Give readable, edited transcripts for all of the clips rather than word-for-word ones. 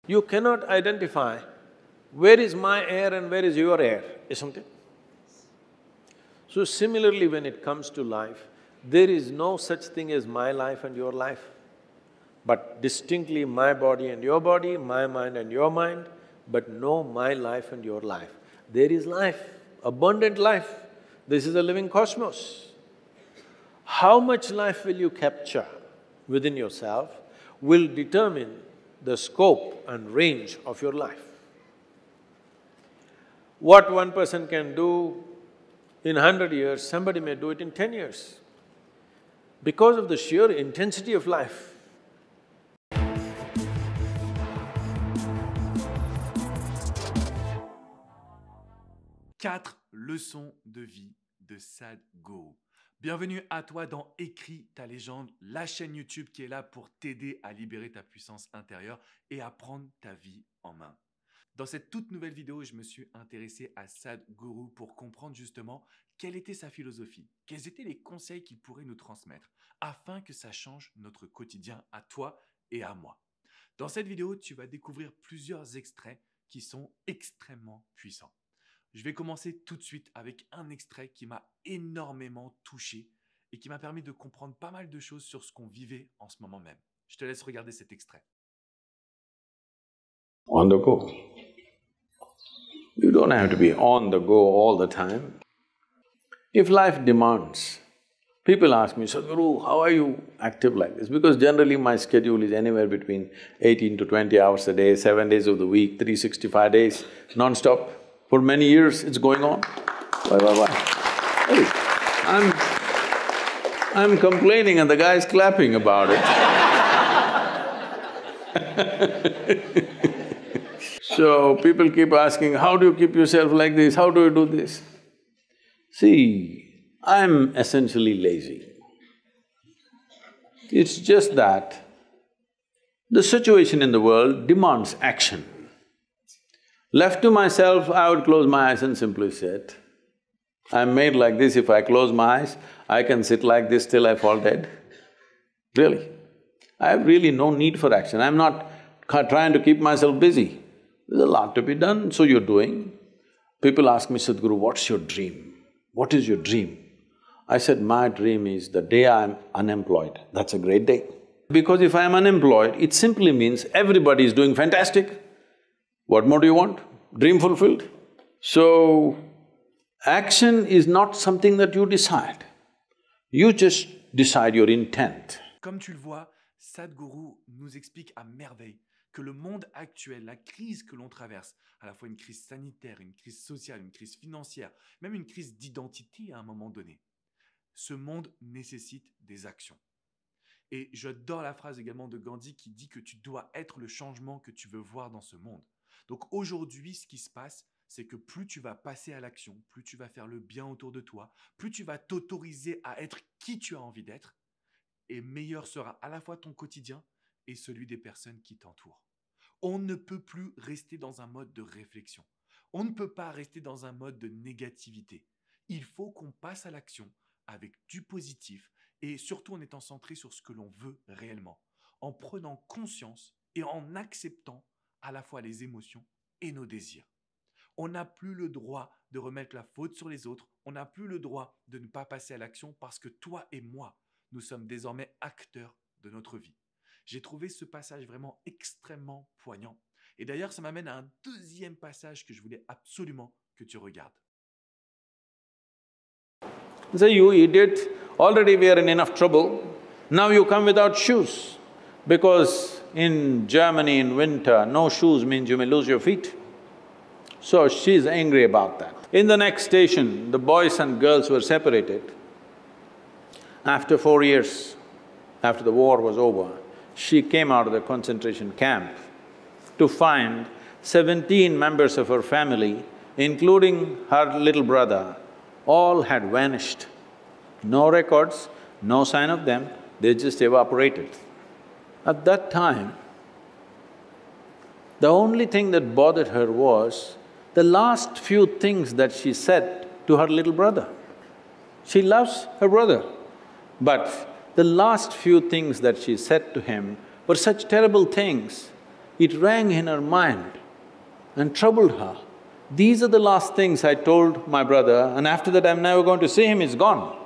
You cannot identify where is my air and where is your air, isn't it? So similarly, when it comes to life, there is no such thing as my life and your life, but distinctly my body and your body, my mind and your mind, but no my life and your life. There is life, abundant life. This is a living cosmos. How much life will you capture within yourself will determine the scope and range of your life. What one person can do in 100 years, somebody may do it in 10 years, because of the sheer intensity of life. Quatre leçons de vie de Sadghuru. Bienvenue à toi dans Écris, ta légende, la chaîne YouTube qui est là pour t'aider à libérer ta puissance intérieure et à prendre ta vie en main. Dans cette toute nouvelle vidéo, je me suis intéressé à Sadghuru pour comprendre justement quelle était sa philosophie, quels étaient les conseils qu'il pourrait nous transmettre afin que ça change notre quotidien à toi et à moi. Dans cette vidéo, tu vas découvrir plusieurs extraits qui sont extrêmement puissants. Je vais commencer tout de suite avec un extrait qui m'a énormément touché et qui m'a permis de comprendre pas mal de choses sur ce qu'on vivait en ce moment même. Je te laisse regarder cet extrait. On the go. You don't have to be on the go all the time. If life demands, people ask me, Sadhguru, how are you active like this? Because generally my schedule is anywhere between 18 to 20 hours a day, 7 days of the week, 365 days, non-stop. For many years it's going on. Why? Hey, I'm complaining and the guy's clapping about it. So people keep asking, how do you keep yourself like this, how do you do this? See, I'm essentially lazy. It's just that the situation in the world demands action. Left to myself, I would close my eyes and simply sit. I'm made like this, if I close my eyes, I can sit like this till I fall dead. Really. I have really no need for action, I'm not trying to keep myself busy. There's a lot to be done, so you're doing. People ask me, Sadhguru, what's your dream? What is your dream? I said, my dream is the day I'm unemployed, that's a great day. Because if I'm unemployed, it simply means everybody is doing fantastic. What more do you want? Dream fulfilled. So, action is not something that you decide. You just decide your intent. Comme tu le vois, Sadghuru nous explique à merveille que le monde actuel, la crise que l'on traverse, à la fois une crise sanitaire, une crise sociale, une crise financière, même une crise d'identité à un moment donné, ce monde nécessite des actions. Et j'adore la phrase également de Gandhi qui dit que tu dois être le changement que tu veux voir dans ce monde. Donc aujourd'hui, ce qui se passe, c'est que plus tu vas passer à l'action, plus tu vas faire le bien autour de toi, plus tu vas t'autoriser à être qui tu as envie d'être, et meilleur sera à la fois ton quotidien et celui des personnes qui t'entourent. On ne peut plus rester dans un mode de réflexion. On ne peut pas rester dans un mode de négativité. Il faut qu'on passe à l'action avec du positif et surtout en étant centré sur ce que l'on veut réellement, en prenant conscience et en acceptant à la fois les émotions et nos désirs. On n'a plus le droit de remettre la faute sur les autres, on n'a plus le droit de ne pas passer à l'action parce que toi et moi, nous sommes désormais acteurs de notre vie. J'ai trouvé ce passage vraiment extrêmement poignant. Et d'ailleurs, ça m'amène à un deuxième passage que je voulais absolument que tu regardes. So you idiot, already we are in enough trouble, now you come without shoes. Because in Germany in winter, no shoes means you may lose your feet. So she's angry about that. In the next station, the boys and girls were separated. After 4 years, after the war was over, she came out of the concentration camp to find 17 members of her family, including her little brother, all had vanished. No records, no sign of them, they just evaporated. At that time, the only thing that bothered her was the last few things that she said to her little brother. She loves her brother, but the last few things that she said to him were such terrible things It rang in her mind and troubled her. These are the last things I told my brother, and after that I'm never going to see him, he's gone.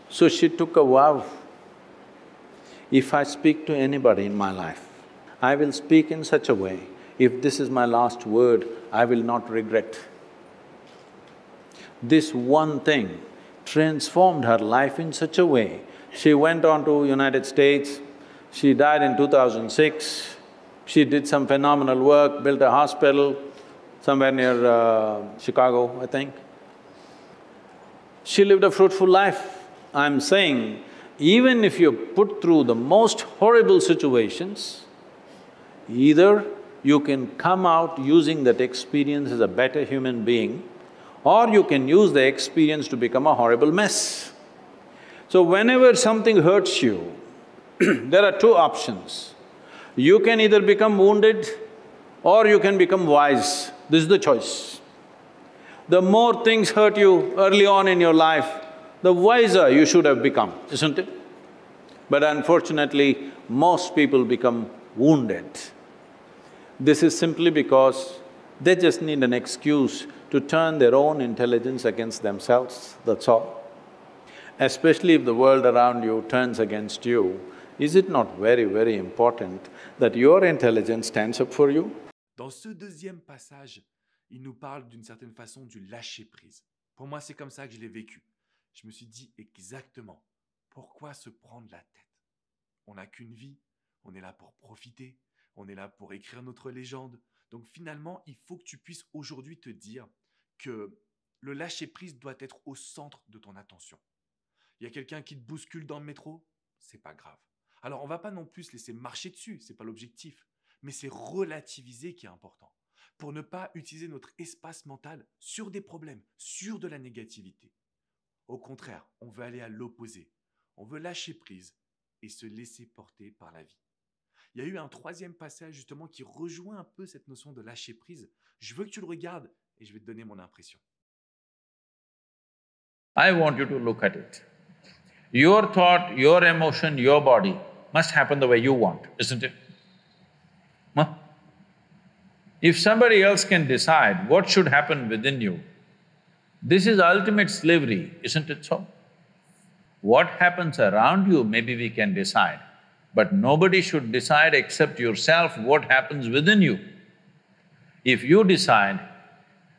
So she took a vow. If I speak to anybody in my life, I will speak in such a way, if this is my last word, I will not regret. This one thing transformed her life in such a way. She went on to United States, she died in 2006, she did some phenomenal work, built a hospital somewhere near Chicago, I think. She lived a fruitful life. I'm saying, even if you're put through the most horrible situations, either you can come out using that experience as a better human being, or you can use the experience to become a horrible mess. So whenever something hurts you, there are two options. You can either become wounded or you can become wise. This is the choice. The more things hurt you early on in your life, the wiser you should have become, isn't it? But unfortunately, most people become wounded. This is simply because they just need an excuse to turn their own intelligence against themselves, that's all. Especially if the world around you turns against you, is it not very, very important that your intelligence stands up for you? Dans ce deuxième passage, il nous parle d'une certaine façon du lâcher-prise. Pour moi, c'est comme ça que je l'ai vécu. Je me suis dit exactement, pourquoi se prendre la tête? On n'a qu'une vie, on est là pour profiter, on est là pour écrire notre légende. Donc finalement, il faut que tu puisses aujourd'hui te dire que le lâcher-prise doit être au centre de ton attention. Il y a quelqu'un qui te bouscule dans le métro, c'est pas grave. Alors on va pas non plus se laisser marcher dessus, c'est pas l'objectif, mais c'est relativiser qui est important, pour ne pas utiliser notre espace mental sur des problèmes, sur de la négativité. Au contraire, on veut aller à l'opposé, on veut lâcher prise et se laisser porter par la vie. Il y a eu un troisième passage justement qui rejoint un peu cette notion de lâcher prise. Je veux que tu le regardes et je vais te donner mon impression. I want you to look at it. Your thought, your emotion, your body must happen the way you want, isn't it? Huh? If somebody else can decide what should happen within you, this is ultimate slavery, isn't it so? What happens around you, maybe we can decide, but nobody should decide except yourself what happens within you. If you decide,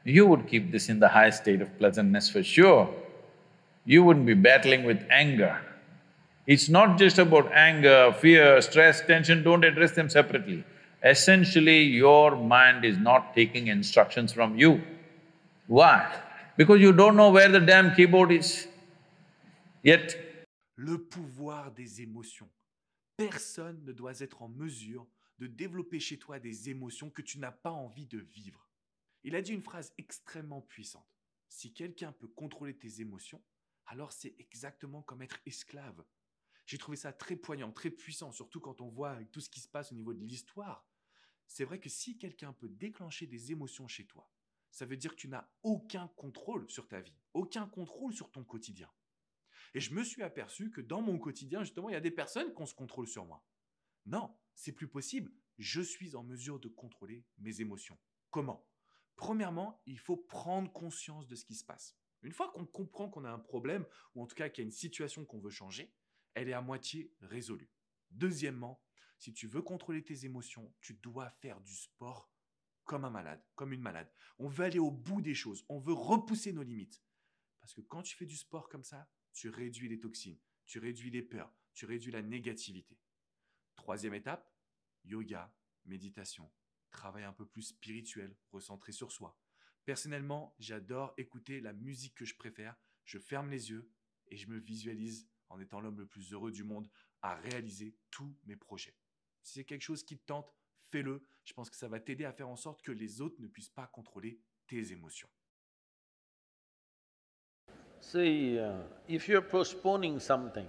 you would keep this in the high state of pleasantness for sure. You wouldn't be battling with anger. It's not just about anger, fear, stress, tension, don't address them separately. Essentially, your mind is not taking instructions from you. Why? Because you don't know where the damn keyboard is. Yet, Le pouvoir des émotions. Personne ne doit être en mesure de développer chez toi des émotions que tu n'as pas envie de vivre. Il a dit une phrase extrêmement puissante. Si quelqu'un peut contrôler tes émotions, alors c'est exactement comme être esclave. J'ai trouvé ça très poignant, très puissant, surtout quand on voit avec tout ce qui se passe au niveau de l'histoire. C'est vrai que si quelqu'un peut déclencher des émotions chez toi, ça veut dire que tu n'as aucun contrôle sur ta vie, aucun contrôle sur ton quotidien. Et je me suis aperçu que dans mon quotidien, justement, il y a des personnes qui ont ce contrôle sur moi. Non, c'est plus possible. Je suis en mesure de contrôler mes émotions. Comment? Premièrement, il faut prendre conscience de ce qui se passe. Une fois qu'on comprend qu'on a un problème, ou en tout cas qu'il y a une situation qu'on veut changer, elle est à moitié résolue. Deuxièmement, si tu veux contrôler tes émotions, tu dois faire du sport comme un malade, comme une malade. On veut aller au bout des choses, on veut repousser nos limites. Parce que quand tu fais du sport comme ça, tu réduis les toxines, tu réduis les peurs, tu réduis la négativité. Troisième étape, yoga, méditation, travail un peu plus spirituel, recentré sur soi. Personnellement, j'adore écouter la musique que je préfère, je ferme les yeux et je me visualise en étant l'homme le plus heureux du monde à réaliser tous mes projets. Si c'est quelque chose qui te tente, fais-le. Je pense que ça va t'aider à faire en sorte que les autres ne puissent pas contrôler tes émotions. see, if you're postponing something,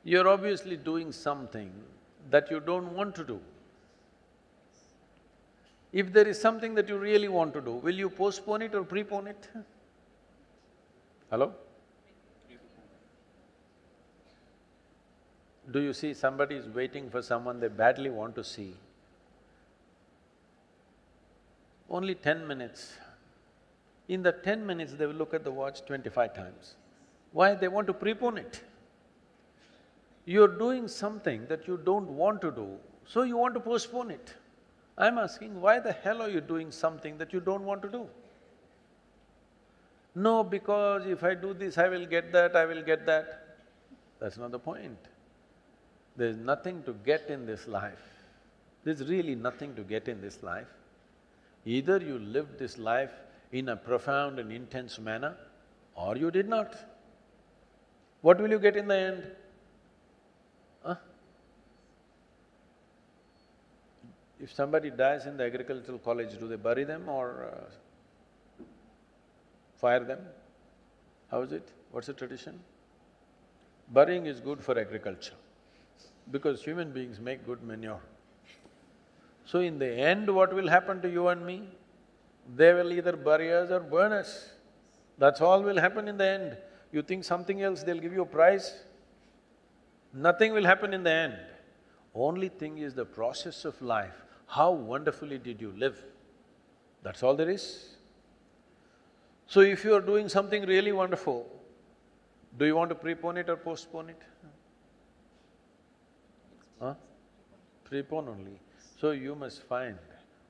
you're obviously doing something that you don't want to do. If there is something that you really want to do, will you postpone it or prepone it? Hello? Do you see somebody is waiting for someone they badly want to see? Only 10 minutes. In the 10 minutes, they will look at the watch 25 times. Why? They want to prepone it. You're doing something that you don't want to do, so you want to postpone it. I'm asking, why the hell are you doing something that you don't want to do? No, because if I do this, I will get that, I will get that. That's not the point. There's nothing to get in this life. There's really nothing to get in this life. Either you lived this life in a profound and intense manner, or you did not. What will you get in the end? Huh? If somebody dies in the agricultural college, do they bury them or fire them? How is it? What's the tradition? Burying is good for agriculture, because human beings make good manure. So in the end, what will happen to you and me? They will either bury us or burn us. That's all will happen in the end. You think something else, they'll give you a prize? Nothing will happen in the end. Only thing is the process of life. How wonderfully did you live? That's all there is. So if you are doing something really wonderful, do you want to prepone it or postpone it? Huh? Prepone only. So you must find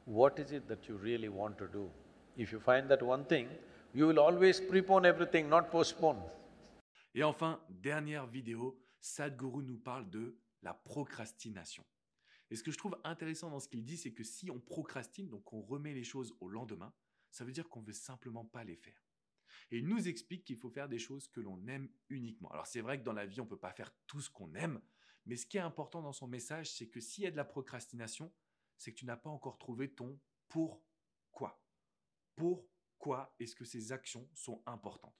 what is it that you really want to do. If you find that one thing, you will always prepone everything, not postpone. Et enfin, dernière vidéo, Sadghuru nous parle de la procrastination. Et ce que je trouve intéressant dans ce qu'il dit, c'est que si on procrastine, donc on remet les choses au lendemain, ça veut dire qu'on ne veut simplement pas les faire. Et il nous explique qu'il faut faire des choses que l'on aime uniquement. Alors c'est vrai que dans la vie, on ne peut pas faire tout ce qu'on aime, mais ce qui est important dans son message, c'est que s'il y a de la procrastination, c'est que tu n'as pas encore trouvé ton pourquoi. Pourquoi est-ce que ces actions sont importantes?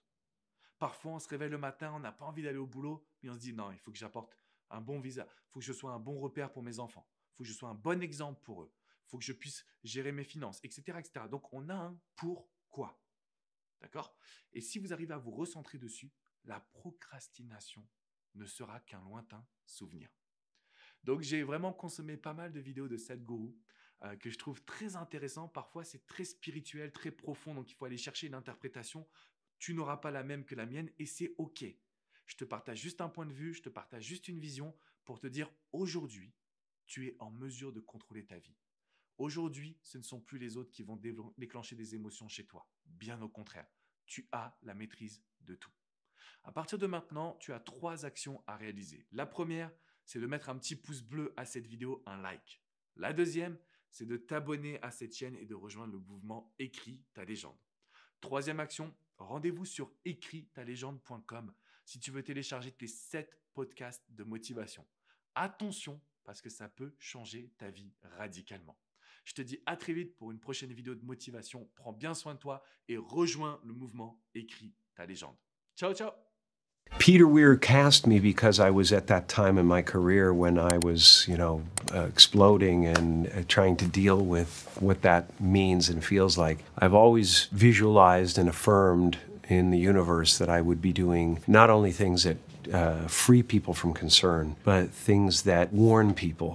Parfois, on se réveille le matin, on n'a pas envie d'aller au boulot, mais on se dit non, il faut que j'apporte un bon visa, il faut que je sois un bon repère pour mes enfants, il faut que je sois un bon exemple pour eux, il faut que je puisse gérer mes finances, etc., etc. Donc, on a un pourquoi. D'accord? Et si vous arrivez à vous recentrer dessus, la procrastination ne sera qu'un lointain souvenir. Donc, j'ai vraiment consommé pas mal de vidéos de Sadghuru que je trouve très intéressant. Parfois, c'est très spirituel, très profond, donc il faut aller chercher une interprétation. Tu n'auras pas la même que la mienne et c'est OK. Je te partage juste un point de vue, je te partage juste une vision pour te dire aujourd'hui, tu es en mesure de contrôler ta vie. Aujourd'hui, ce ne sont plus les autres qui vont déclencher des émotions chez toi. Bien au contraire, tu as la maîtrise de tout. À partir de maintenant, tu as 3 actions à réaliser. La première, c'est de mettre un petit pouce bleu à cette vidéo, un like. La deuxième, c'est de t'abonner à cette chaîne et de rejoindre le mouvement Écris ta légende. Troisième action, rendez-vous sur écris-ta-légende.com si tu veux télécharger tes 7 podcasts de motivation. Attention, parce que ça peut changer ta vie radicalement. Je te dis à très vite pour une prochaine vidéo de motivation. Prends bien soin de toi et rejoins le mouvement Écris ta légende. Ciao, ciao! Peter Weir cast me because I was at that time in my career when I was, exploding and trying to deal with what that means and feels like. I've always visualized and affirmed in the universe that I would be doing not only things that free people from concern, but things that warn people